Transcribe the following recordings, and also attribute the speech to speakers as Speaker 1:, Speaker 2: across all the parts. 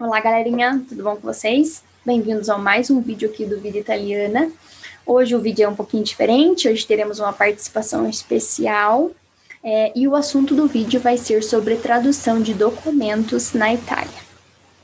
Speaker 1: Olá, galerinha, tudo bom com vocês? Bem-vindos a mais um vídeo aqui do Vida Italiana. Hoje o vídeo é um pouquinho diferente, hoje teremos uma participação especial e o assunto do vídeo vai ser sobre tradução de documentos na Itália,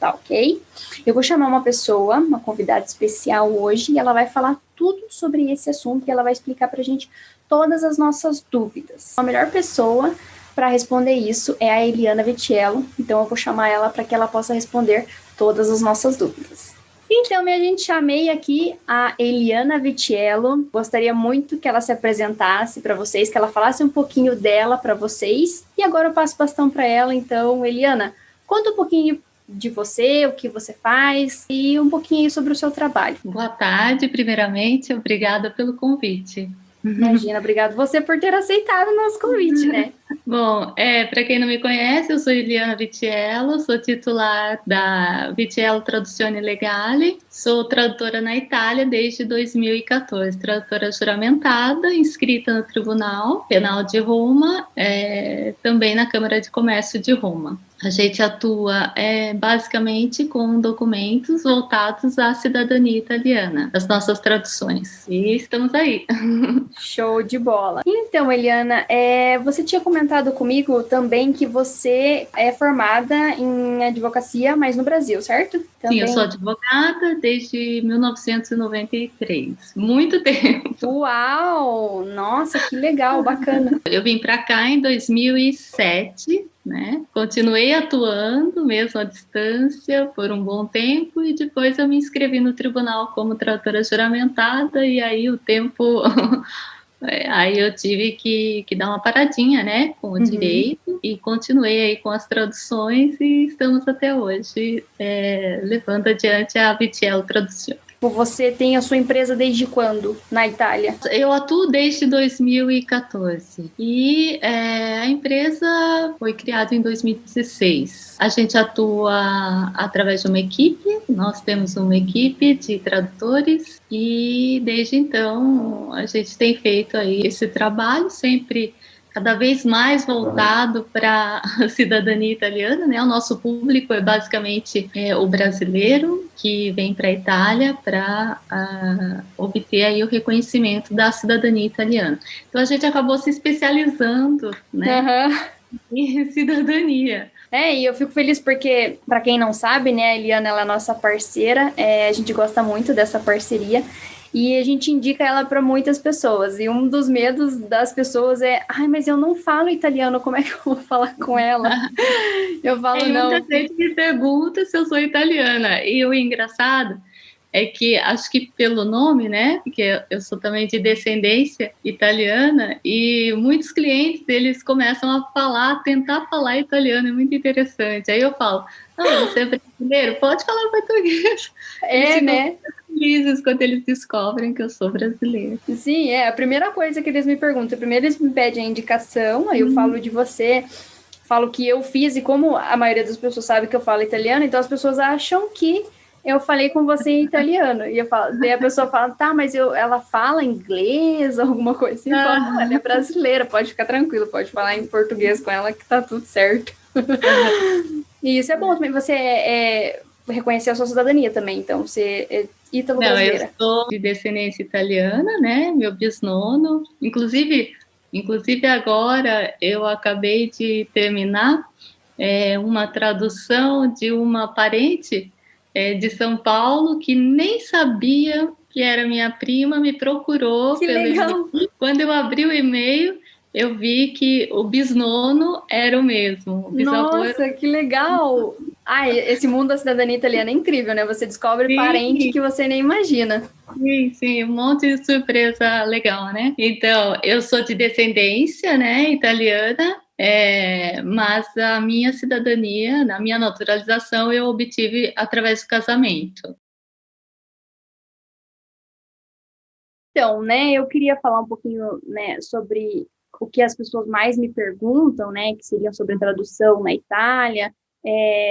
Speaker 1: tá ok? Eu vou chamar uma pessoa, uma convidada especial hoje, e ela vai falar tudo sobre esse assunto e ela vai explicar pra gente todas as nossas dúvidas. A melhor pessoa para responder isso é a Eliana Vitiello, então eu vou chamar ela para que ela possa responder todas as nossas dúvidas. Então, minha gente, chamei aqui a Eliana Vitiello. Gostaria muito que ela se apresentasse para vocês, que ela falasse um pouquinho dela para vocês. E agora eu passo o bastão para ela. Então, Eliana, conta um pouquinho de você, o que você faz e um pouquinho sobre o seu trabalho.
Speaker 2: Boa tarde, primeiramente, obrigada pelo convite.
Speaker 1: Imagina, obrigado você por ter aceitado o nosso convite, né?
Speaker 2: Bom, para quem não me conhece, eu sou Eliana Vitiello, sou titular da Vitiello Traduzione Legale, sou tradutora na Itália desde 2014, tradutora juramentada, inscrita no Tribunal Penal de Roma, também na Câmara de Comércio de Roma. A gente atua basicamente com documentos voltados à cidadania italiana, as nossas traduções. E estamos aí.
Speaker 1: Show de bola. Então, Eliana, você tinha comentado comigo também que você é formada em advocacia, mas no Brasil, certo? Também.
Speaker 2: Sim, eu sou advogada desde 1993. Muito tempo.
Speaker 1: Uau! Nossa, que legal, bacana.
Speaker 2: Eu vim para cá em 2007, né? Continuei atuando mesmo à distância por um bom tempo e depois eu me inscrevi no tribunal como tradutora juramentada e aí o tempo aí eu tive que dar uma paradinha, né, com o direito e continuei aí com as traduções e estamos até hoje levando adiante a Vitiello Traduzione.
Speaker 1: Você tem a sua empresa desde quando na Itália?
Speaker 2: Eu atuo desde 2014 e a empresa foi criada em 2016. A gente atua através de uma equipe, nós temos uma equipe de tradutores e desde então a gente tem feito aí esse trabalho sempre cada vez mais voltado para a cidadania italiana, né? O nosso público é basicamente o brasileiro que vem para a Itália para obter aí o reconhecimento da cidadania italiana. Então a gente acabou se especializando, né, em cidadania.
Speaker 1: E eu fico feliz porque, para quem não sabe, né, a Eliana ela é nossa parceira, a gente gosta muito dessa parceria. E a gente indica ela para muitas pessoas. E um dos medos das pessoas é: ai, mas eu não falo italiano, como é que eu vou falar com ela? Eu falo, não.
Speaker 2: Muita gente me pergunta se eu sou italiana. E o engraçado é que, acho que pelo nome, né, porque eu sou também de descendência italiana, e muitos clientes, eles começam a falar, tentar falar italiano, é muito interessante. Aí eu falo: não, você é brasileiro? Pode falar português.
Speaker 1: Né?
Speaker 2: Felizes quando eles descobrem que eu sou brasileira.
Speaker 1: Sim, a primeira coisa que eles me perguntam. Primeiro eles me pedem a indicação, aí eu falo de você, falo que eu fiz, e como a maioria das pessoas sabe que eu falo italiano, então as pessoas acham que eu falei com você em italiano. E eu falo, daí a pessoa fala: tá, mas ela fala inglês, alguma coisa assim. Eu falo: não, ela é brasileira, pode ficar tranquilo, pode falar em português com ela que tá tudo certo. E isso é bom também, você reconhecer a sua cidadania também, então você é ítalo-brasileira.
Speaker 2: Não, eu sou de descendência italiana, né? Meu bisnono, inclusive agora eu acabei de terminar uma tradução de uma parente de São Paulo que nem sabia que era minha prima, me procurou
Speaker 1: que
Speaker 2: pelo
Speaker 1: legal.
Speaker 2: e-mail. Quando eu abri o e-mail, eu vi que o bisnono era o mesmo. O
Speaker 1: Nossa, que legal! Esse mundo da cidadania italiana é incrível, né? Você descobre parente que você nem imagina.
Speaker 2: Sim, um monte de surpresa legal, né? Então, eu sou de descendência, né, italiana, mas a minha cidadania, a minha naturalização, eu obtive através do casamento.
Speaker 1: Então, né, eu queria falar um pouquinho, né, sobre o que as pessoas mais me perguntam, né, que seriam sobre a tradução na Itália,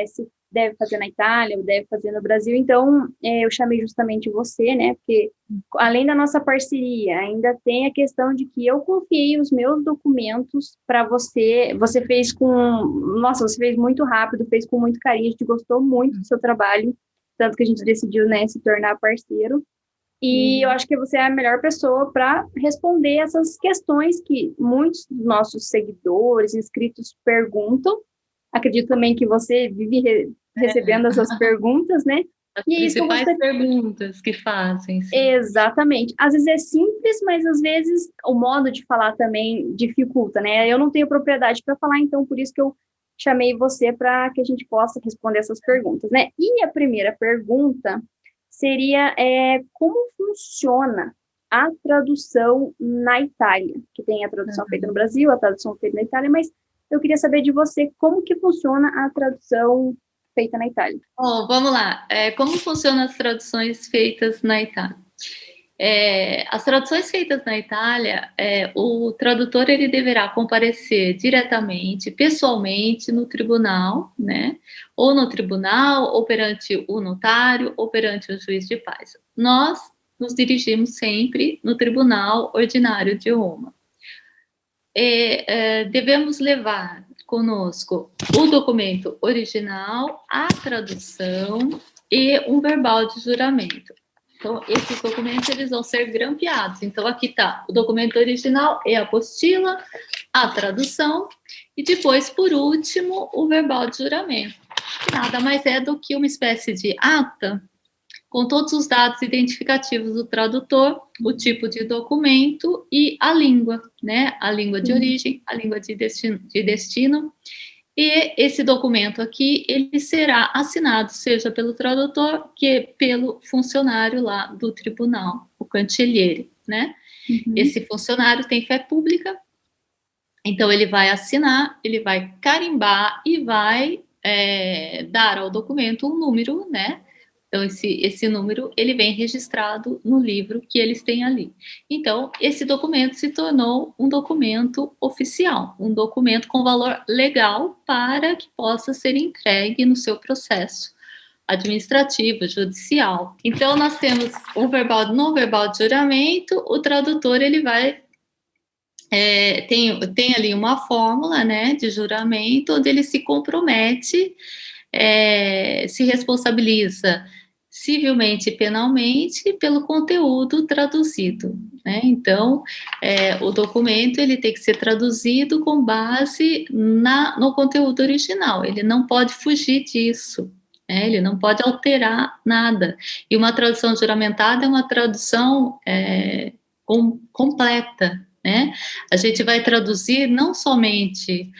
Speaker 1: se deve fazer na Itália ou deve fazer no Brasil. Então, eu chamei justamente você, né? Porque além da nossa parceria, ainda tem a questão de que eu confiei os meus documentos para você. Você fez nossa, você fez muito rápido, fez com muito carinho, a gente gostou muito do seu trabalho, tanto que a gente decidiu, né, se tornar parceiro. E eu acho que você é a melhor pessoa para responder essas questões que muitos dos nossos seguidores, inscritos perguntam. Acredito também que você vive recebendo essas perguntas, né?
Speaker 2: As
Speaker 1: E é isso que eu
Speaker 2: principais perguntas que fazem. Sim.
Speaker 1: Exatamente. Às vezes é simples, mas às vezes o modo de falar também dificulta, né? Eu não tenho propriedade para falar, então por isso que eu chamei você para que a gente possa responder essas perguntas, né? E a primeira pergunta seria como funciona a tradução na Itália, que tem a tradução feita no Brasil, a tradução feita na Itália, mas eu queria saber de você como que funciona a tradução feita na Itália.
Speaker 2: Vamos lá. Como funcionam as traduções feitas na Itália? As traduções feitas na Itália, o tradutor ele deverá comparecer diretamente, pessoalmente, no tribunal, né? Ou no tribunal, ou perante o notário, ou perante o juiz de paz. Nós nos dirigimos sempre no Tribunal Ordinário de Roma. Devemos levar conosco o documento original, a tradução e um verbal de juramento. Então, esses documentos eles vão ser grampeados. Então, aqui está o documento original e a apostila, a tradução e depois, por último, o verbal de juramento. Nada mais é do que uma espécie de ata com todos os dados identificativos do tradutor, o tipo de documento e a língua, né? A língua de origem, a língua de destino. E esse documento aqui, ele será assinado, seja pelo tradutor, que pelo funcionário lá do tribunal, o cancelliere, né? Esse funcionário tem fé pública, então ele vai assinar, ele vai carimbar e vai dar ao documento um número, né? Então, esse número, ele vem registrado no livro que eles têm ali. Então, esse documento se tornou um documento oficial, um documento com valor legal para que possa ser entregue no seu processo administrativo, judicial. Então, nós temos no verbal de juramento, o tradutor, ele vai tem ali uma fórmula, né, de juramento, onde ele se compromete, se responsabiliza civilmente e penalmente pelo conteúdo traduzido, né? Então, o documento ele tem que ser traduzido com base no conteúdo original, ele não pode fugir disso, né? Ele não pode alterar nada. E uma tradução juramentada é uma tradução completa, né? A gente vai traduzir não somente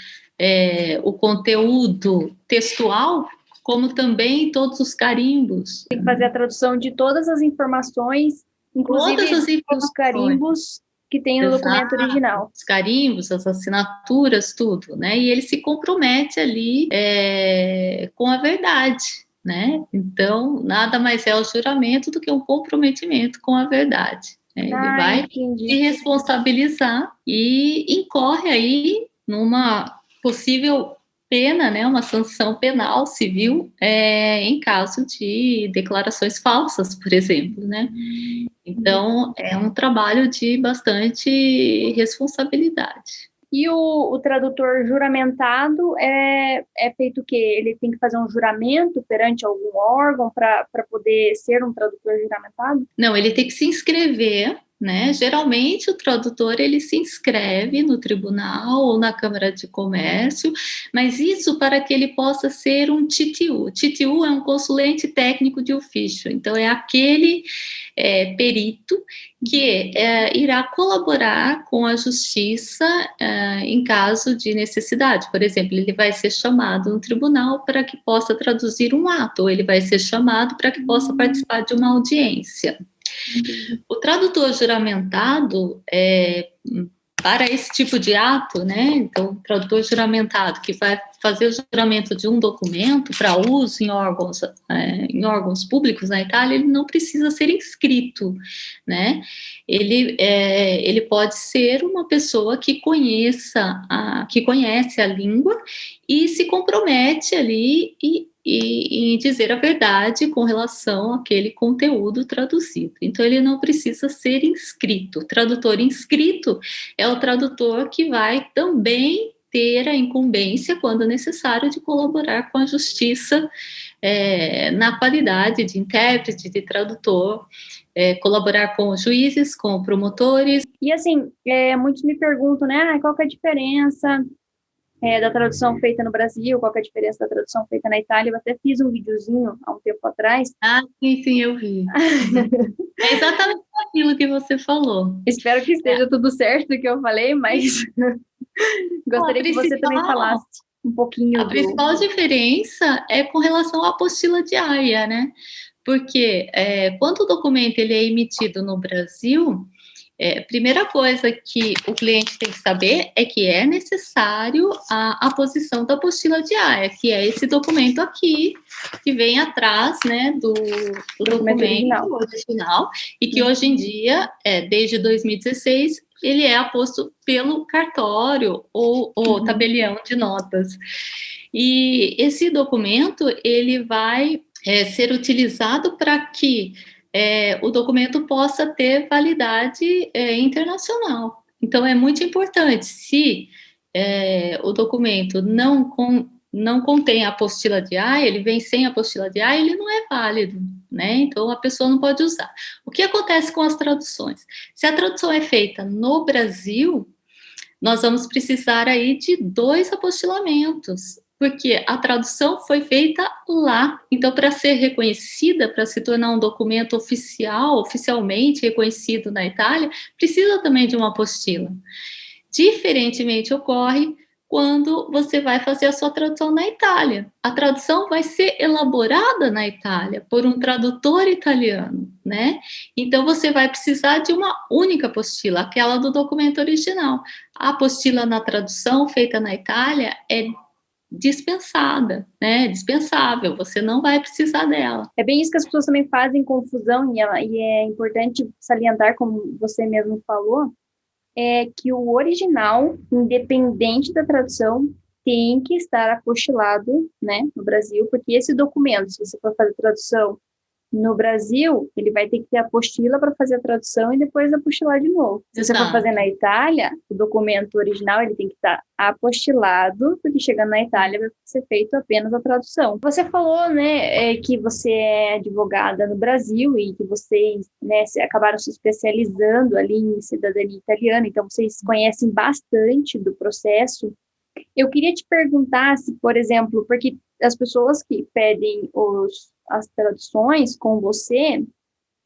Speaker 2: o conteúdo textual, como também todos os carimbos.
Speaker 1: Tem que fazer a tradução de todas as informações, inclusive os carimbos que tem no documento original.
Speaker 2: Os carimbos, as assinaturas, tudo, né? E ele se compromete ali com a verdade, né? Então, nada mais é o juramento do que um comprometimento com a verdade. Ele vai se responsabilizar e incorre aí numa possível pena, né, uma sanção penal civil em caso de declarações falsas, por exemplo, né? Então, é um trabalho de bastante responsabilidade.
Speaker 1: E o tradutor juramentado é feito o quê? Ele tem que fazer um juramento perante algum órgão para poder ser um tradutor juramentado?
Speaker 2: Não, ele tem que se inscrever, né? Geralmente o tradutor ele se inscreve no tribunal ou na Câmara de Comércio, mas isso para que ele possa ser um TTU. TTU é um consulente técnico de ofício, então é aquele perito que irá colaborar com a justiça em caso de necessidade. Por exemplo, ele vai ser chamado no tribunal para que possa traduzir um ato, ou ele vai ser chamado para que possa participar de uma audiência. O tradutor juramentado, para esse tipo de ato, né? Então, o tradutor juramentado que vai fazer o juramento de um documento para uso em órgãos públicos na Itália, ele não precisa ser inscrito, né? Ele pode ser uma pessoa que conhece a língua e se compromete ali e em dizer a verdade com relação àquele conteúdo traduzido. Então, ele não precisa ser inscrito. O tradutor inscrito é o tradutor que vai também ter a incumbência, quando necessário, de colaborar com a justiça na qualidade de intérprete, de tradutor, colaborar com os juízes, com promotores.
Speaker 1: E assim, muitos me perguntam, né, qual que é a diferença da tradução feita no Brasil, qual que é a diferença da tradução feita na Itália? Eu até fiz um videozinho há um tempo atrás.
Speaker 2: Ah, sim, eu vi. É exatamente aquilo que você falou.
Speaker 1: Espero que esteja tudo certo do que eu falei, mas gostaria que você também falasse um pouquinho.
Speaker 2: A principal diferença é com relação à apostila diária, né? Porque quando o documento ele é emitido no Brasil, primeira coisa que o cliente tem que saber é que é necessário a posição da apostila diária, que é esse documento aqui, que vem atrás, né, do documento original, e que hoje em dia, desde 2016, ele é aposto pelo cartório ou tabelião de notas. E esse documento, ele vai ser utilizado para que o documento possa ter validade internacional. Então, é muito importante. Se o documento não contém a apostila de A, ele vem sem a apostila de A, ele não é válido, né? Então, a pessoa não pode usar. O que acontece com as traduções? Se a tradução é feita no Brasil, nós vamos precisar aí de 2 apostilamentos, porque a tradução foi feita lá. Então, para ser reconhecida, para se tornar um documento oficial, oficialmente reconhecido na Itália, precisa também de uma apostila. Diferentemente ocorre quando você vai fazer a sua tradução na Itália. A tradução vai ser elaborada na Itália por um tradutor italiano, né? Então, você vai precisar de uma única apostila, aquela do documento original. A apostila na tradução feita na Itália é dispensada, né? Dispensável, você não vai precisar dela.
Speaker 1: É bem isso que as pessoas também fazem confusão, e é importante salientar, como você mesmo falou, é que o original, independente da tradução, tem que estar apostilado, né, no Brasil, porque esse documento, se você for fazer tradução no Brasil, ele vai ter que ter apostila para fazer a tradução e depois apostilar de novo. Se você for fazer na Itália, o documento original ele tem que estar apostilado, porque chegando na Itália vai ser feito apenas a tradução. Você falou, né, que você é advogada no Brasil e que vocês, né, acabaram se especializando ali em cidadania italiana, então vocês conhecem bastante do processo. Eu queria te perguntar se, por exemplo, porque as pessoas que pedem as traduções com você,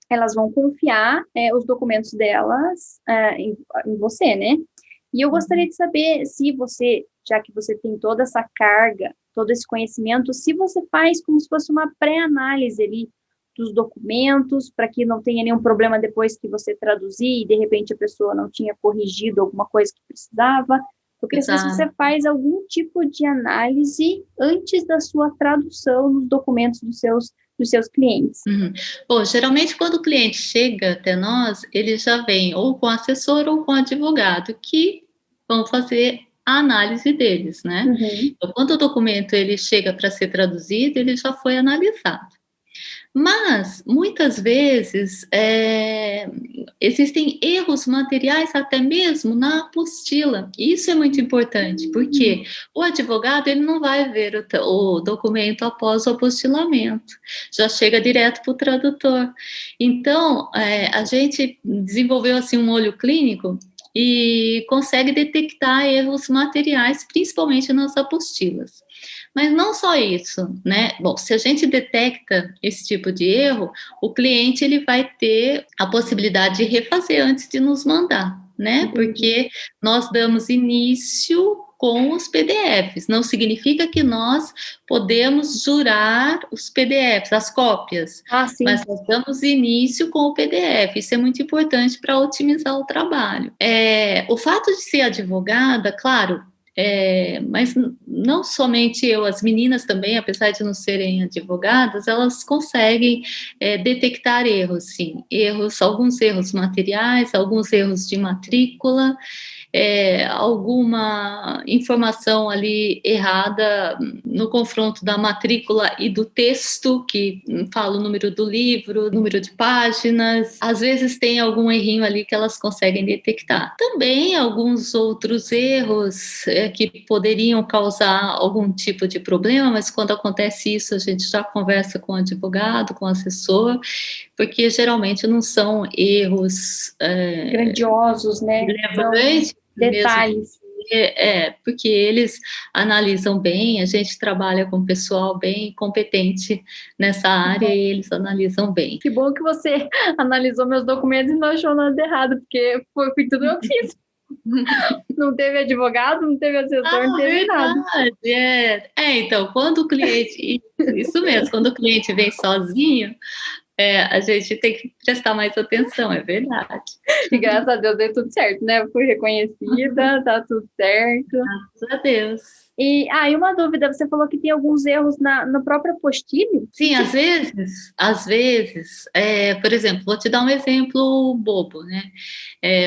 Speaker 1: elas vão confiar os documentos delas em você, né? E eu gostaria de saber se você, já que você tem toda essa carga, todo esse conhecimento, se você faz como se fosse uma pré-análise ali dos documentos, para que não tenha nenhum problema depois que você traduzir e de repente a pessoa não tinha corrigido alguma coisa que precisava. Eu queria saber se você faz algum tipo de análise antes da sua tradução nos documentos dos seus clientes.
Speaker 2: Uhum. Bom, geralmente quando o cliente chega até nós, ele já vem ou com assessor ou com advogado, que vão fazer a análise deles, né?
Speaker 1: Uhum.
Speaker 2: Então, quando o documento ele chega para ser traduzido, ele já foi analisado. Mas, muitas vezes, existem erros materiais até mesmo na apostila. Isso é muito importante, porque o advogado ele não vai ver o documento após o apostilamento, já chega direto para o tradutor. Então, a gente desenvolveu assim, um olho clínico e consegue detectar erros materiais, principalmente nas apostilas. Mas não só isso, né? Bom, se a gente detecta esse tipo de erro, o cliente ele vai ter a possibilidade de refazer antes de nos mandar, né? Porque nós damos início com os PDFs. Não significa que nós podemos jurar os PDFs, as cópias.
Speaker 1: Sim.
Speaker 2: Mas nós damos início com o PDF. Isso é muito importante para otimizar o trabalho. O fato de ser advogada, claro, mas não somente eu, as meninas também, apesar de não serem advogadas, elas conseguem detectar erros, sim, alguns erros materiais, alguns erros de matrícula, alguma informação ali errada no confronto da matrícula e do texto, que fala o número do livro, número de páginas. Às vezes tem algum errinho ali que elas conseguem detectar. Também alguns outros erros que poderiam causar algum tipo de problema, mas quando acontece isso, a gente já conversa com o advogado, com o assessor, porque geralmente não são erros
Speaker 1: grandiosos, né?
Speaker 2: relevantes,
Speaker 1: detalhes.
Speaker 2: Porque eles analisam bem, a gente trabalha com pessoal bem competente nessa área e eles analisam bem.
Speaker 1: Que bom que você analisou meus documentos e não achou nada errado, porque foi tudo eu que fiz. Não teve advogado, não teve assessor, não teve nada.
Speaker 2: Então, quando o cliente, isso mesmo, quando o cliente vem sozinho, a gente tem que prestar mais atenção, é verdade.
Speaker 1: E graças a Deus deu tudo certo, né? Eu fui reconhecida, tá tudo certo.
Speaker 2: Graças a Deus.
Speaker 1: E uma dúvida, você falou que tem alguns erros no próprio apostille?
Speaker 2: Sim, às vezes, por exemplo, vou te dar um exemplo bobo, né?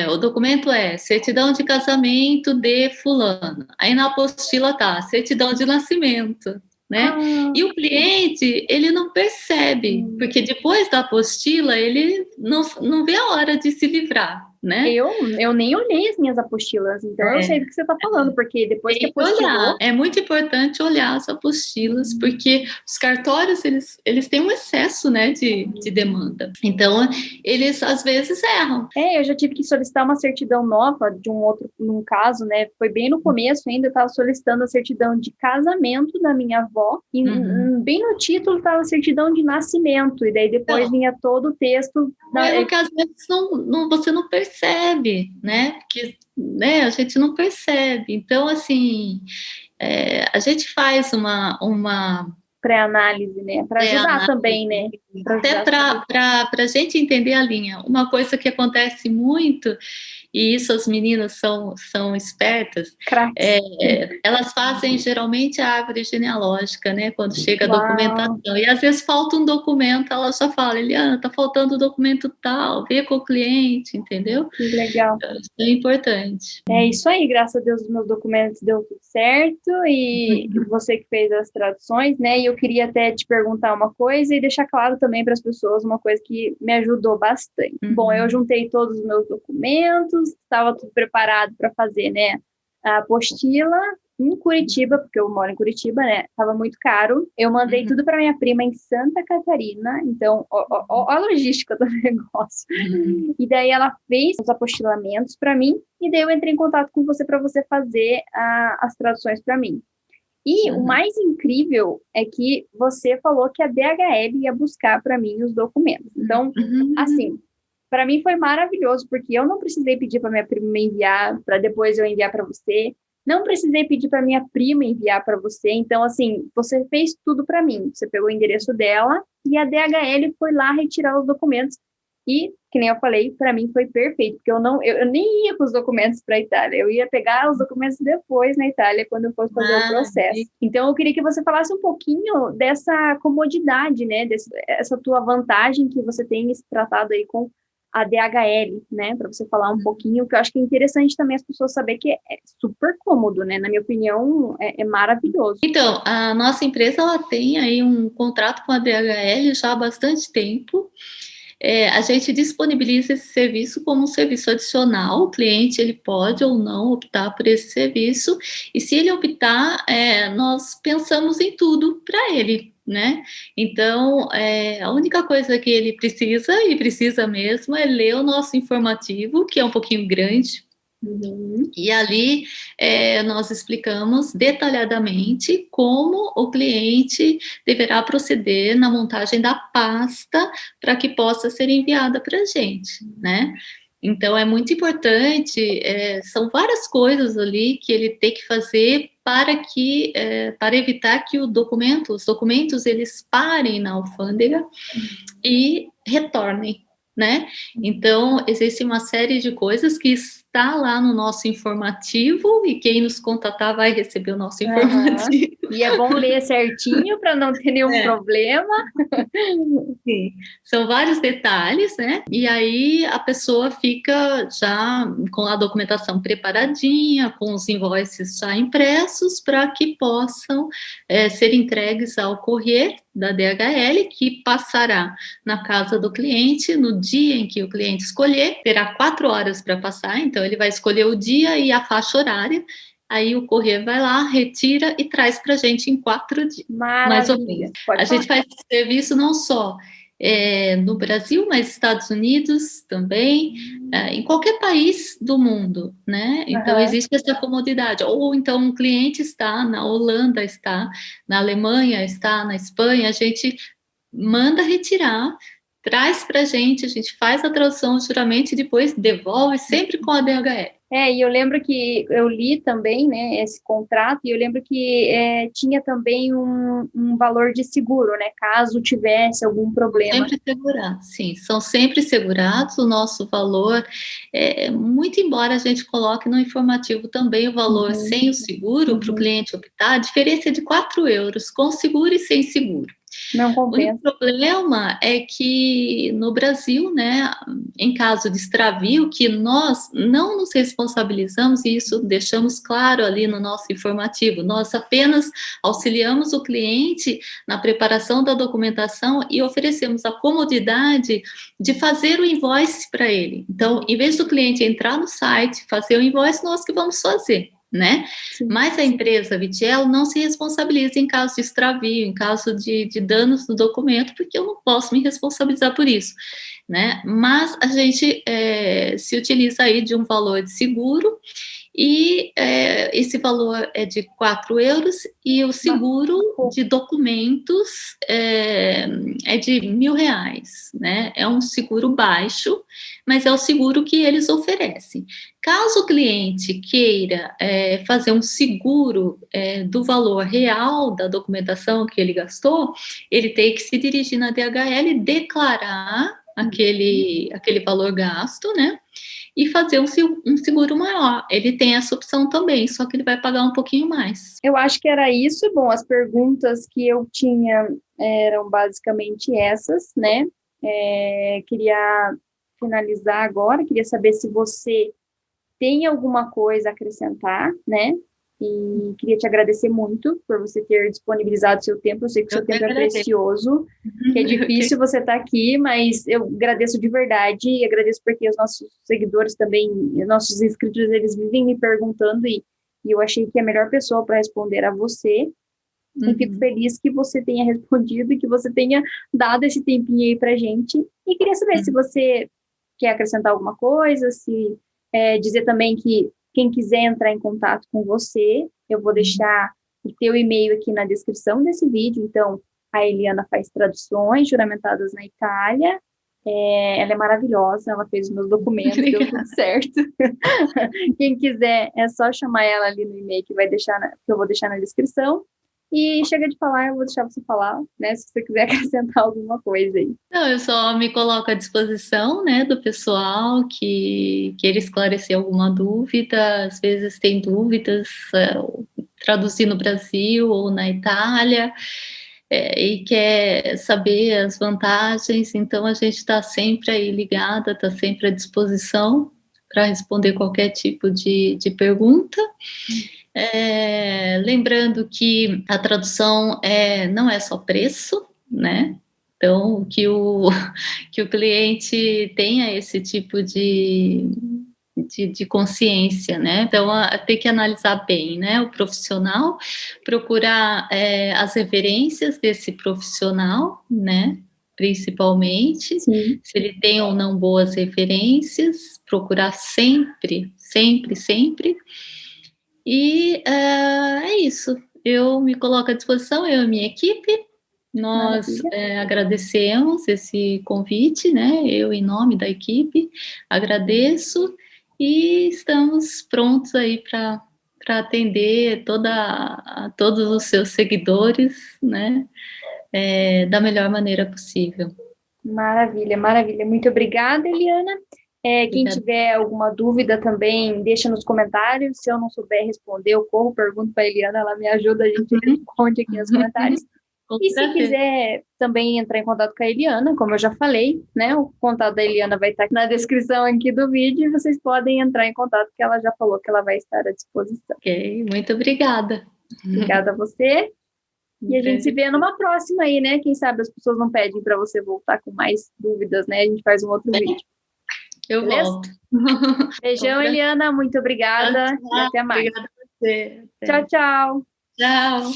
Speaker 2: O documento é certidão de casamento de fulano, aí na apostila tá certidão de nascimento, né? E o cliente, ele não percebe, porque depois da apostila, ele não vê a hora de se livrar, né?
Speaker 1: Eu nem olhei as minhas apostilas, então eu sei do que você está falando, porque depois que apostilou...
Speaker 2: É muito importante olhar as apostilas, porque os cartórios, eles têm um excesso, né, de demanda. Então, eles, às vezes, erram.
Speaker 1: Eu já tive que solicitar uma certidão nova de num caso, né, foi bem no começo ainda, eu estava solicitando a certidão de casamento da minha avó, e bem no título estava a certidão de nascimento, e daí depois vinha todo o texto...
Speaker 2: que às vezes você não percebe, né, porque, né, a gente não percebe. Então, assim, a gente faz uma
Speaker 1: pré-análise, né, para ajudar também, né.
Speaker 2: Até para a gente entender a linha. Uma coisa que acontece muito, e isso as meninas são espertas, elas fazem geralmente a árvore genealógica, né? Quando chega a documentação. E às vezes falta um documento, ela só fala, Eliana, tá faltando o documento tal, vê com o cliente, entendeu?
Speaker 1: Que legal.
Speaker 2: Então, isso é importante.
Speaker 1: É isso aí, graças a Deus os meus documentos deu tudo certo, e você que fez as traduções, né? E eu queria até te perguntar uma coisa e deixar claro também para as pessoas uma coisa que me ajudou bastante. Bom, eu juntei todos os meus documentos, estava tudo preparado para fazer, né, a apostila em Curitiba, porque eu moro em Curitiba, né, estava muito caro. Eu mandei tudo para minha prima em Santa Catarina, então, ó a logística do negócio. E daí ela fez os apostilamentos para mim, e daí eu entrei em contato com você para você fazer as traduções para mim. E o mais incrível é que você falou que a DHL ia buscar para mim os documentos. Então, assim, para mim foi maravilhoso, porque eu não precisei pedir para minha prima enviar, para depois eu enviar para você. Não precisei pedir para minha prima enviar para você. Então, assim, você fez tudo para mim. Você pegou o endereço dela e a DHL foi lá retirar os documentos. E, que nem eu falei, para mim foi perfeito, porque eu nem ia com os documentos para a Itália, eu ia pegar os documentos depois na Itália, quando eu fosse fazer o processo. Então, eu queria que você falasse um pouquinho dessa comodidade, né, essa tua vantagem que você tem se tratado aí com a DHL, né, para você falar um pouquinho, que eu acho que é interessante também as pessoas saberem que é super cômodo, né, na minha opinião, é maravilhoso.
Speaker 2: Então, a nossa empresa, ela tem aí um contrato com a DHL já há bastante tempo. A gente disponibiliza esse serviço como um serviço adicional, o cliente ele pode ou não optar por esse serviço, e se ele optar, nós pensamos em tudo para ele, né? Então, a única coisa que ele precisa, e precisa mesmo, é ler o nosso informativo, que é um pouquinho grande. E ali nós explicamos detalhadamente como o cliente deverá proceder na montagem da pasta para que possa ser enviada para a gente, né? Então é muito importante, são várias coisas ali que ele tem que fazer para evitar que os documentos eles parem na alfândega e retornem, né? Então, existe uma série de coisas que está lá no nosso informativo, e quem nos contatar vai receber o nosso informativo.
Speaker 1: E é bom ler certinho para não ter nenhum problema.
Speaker 2: Sim. São vários detalhes, né? E aí a pessoa fica já com a documentação preparadinha, com os invoices já impressos, para que possam ser entregues ao correio da DHL, que passará na casa do cliente no dia em que o cliente escolher. Terá 4 horas para passar, então ele vai escolher o dia e a faixa horária. Aí o correio vai lá, retira e traz para a gente em 4 dias, mais ou menos. A gente faz serviço não só no Brasil, mas Estados Unidos também, em qualquer país do mundo, né? Então, existe essa comodidade. Ou então um cliente está na Holanda, está na Alemanha, está na Espanha, a gente manda retirar, traz para a gente faz a tradução, o juramento e depois devolve, sempre com a DHL.
Speaker 1: E eu lembro que eu li também, né, esse contrato, e eu lembro que tinha também um valor de seguro, né, caso tivesse algum problema.
Speaker 2: Sempre segurados, sim, são sempre segurados. O nosso valor, muito embora a gente coloque no informativo também o valor sem o seguro, para o cliente optar, a diferença é de 4 euros, com seguro e sem seguro.
Speaker 1: Não compensa.
Speaker 2: O problema é que no Brasil, né, em caso de extravio, que nós não nos responsabilizamos, e isso deixamos claro ali no nosso informativo, nós apenas auxiliamos o cliente na preparação da documentação e oferecemos a comodidade de fazer o invoice para ele. Então, em vez do cliente entrar no site, fazer o invoice, nós que vamos fazer, né? Sim. Mas a empresa Vitiello não se responsabiliza em caso de extravio, em caso de danos no documento, porque eu não posso me responsabilizar por isso, né? Mas a gente se utiliza aí de um valor de seguro, e esse valor é de 4 euros, e o seguro de documentos é de R$1.000, né? É um seguro baixo, mas é o seguro que eles oferecem. Caso o cliente queira fazer um seguro do valor real da documentação que ele gastou, ele tem que se dirigir na DHL e declarar aquele valor gasto, né? E fazer um seguro maior. Ele tem essa opção também, só que ele vai pagar um pouquinho mais.
Speaker 1: Eu acho que era isso. Bom, as perguntas que eu tinha eram basicamente essas, né? Queria finalizar agora, queria saber se você tem alguma coisa a acrescentar, né? E queria te agradecer muito por você ter disponibilizado seu tempo. Eu sei que o seu tempo é precioso, que é difícil você estar aqui, mas eu agradeço de verdade, e agradeço porque os nossos seguidores também, nossos inscritos, eles vivem me perguntando, e eu achei que a melhor pessoa para responder a você. E fico feliz que você tenha respondido e que você tenha dado esse tempinho aí pra gente. E queria saber se você quer acrescentar alguma coisa, se dizer também que quem quiser entrar em contato com você, eu vou deixar o teu e-mail aqui na descrição desse vídeo. Então, a Eliana faz traduções juramentadas na Itália. Ela é maravilhosa, ela fez os meus documentos, deu tudo certo. Quem quiser, é só chamar ela ali no e-mail que eu vou deixar na descrição. E chega de falar, eu vou deixar você falar, né? Se você quiser acrescentar alguma coisa aí.
Speaker 2: Não, eu só me coloco à disposição, né, do pessoal que queira esclarecer alguma dúvida. Às vezes tem dúvidas, traduzir no Brasil ou na Itália, e quer saber as vantagens. Então a gente está sempre aí ligada, está sempre à disposição para responder qualquer tipo de pergunta. Lembrando que a tradução não é só preço, né? Então, que o cliente tenha esse tipo de consciência, né? Então, tem que analisar bem, né? O profissional, procurar as referências desse profissional, né? Principalmente,
Speaker 1: Sim.
Speaker 2: Se ele tem ou não boas referências, procurar sempre, sempre, sempre. E é isso. Eu me coloco à disposição, eu e a minha equipe. Nós agradecemos esse convite, né? Eu, em nome da equipe, agradeço, e estamos prontos aí para atender todos os seus seguidores, né? Da melhor maneira possível.
Speaker 1: Maravilha, maravilha. Muito obrigada, Eliana. Quem tiver alguma dúvida também, deixa nos comentários. Se eu não souber responder, eu corro, pergunto para a Eliana, ela me ajuda, a gente responde aqui nos comentários. E se quiser também entrar em contato com a Eliana, como eu já falei, né? O contato da Eliana vai estar na descrição aqui do vídeo e vocês podem entrar em contato, que ela já falou que ela vai estar à disposição.
Speaker 2: Ok, muito obrigada.
Speaker 1: Obrigada a você. E a gente se vê numa próxima aí, né? Quem sabe as pessoas não pedem para você voltar com mais dúvidas, né? A gente faz um outro vídeo.
Speaker 2: Eu volto.
Speaker 1: Beijão, Eliana. Muito obrigada.
Speaker 2: Tchau,
Speaker 1: e até mais.
Speaker 2: Obrigada a você.
Speaker 1: Tchau, tchau.
Speaker 2: Tchau.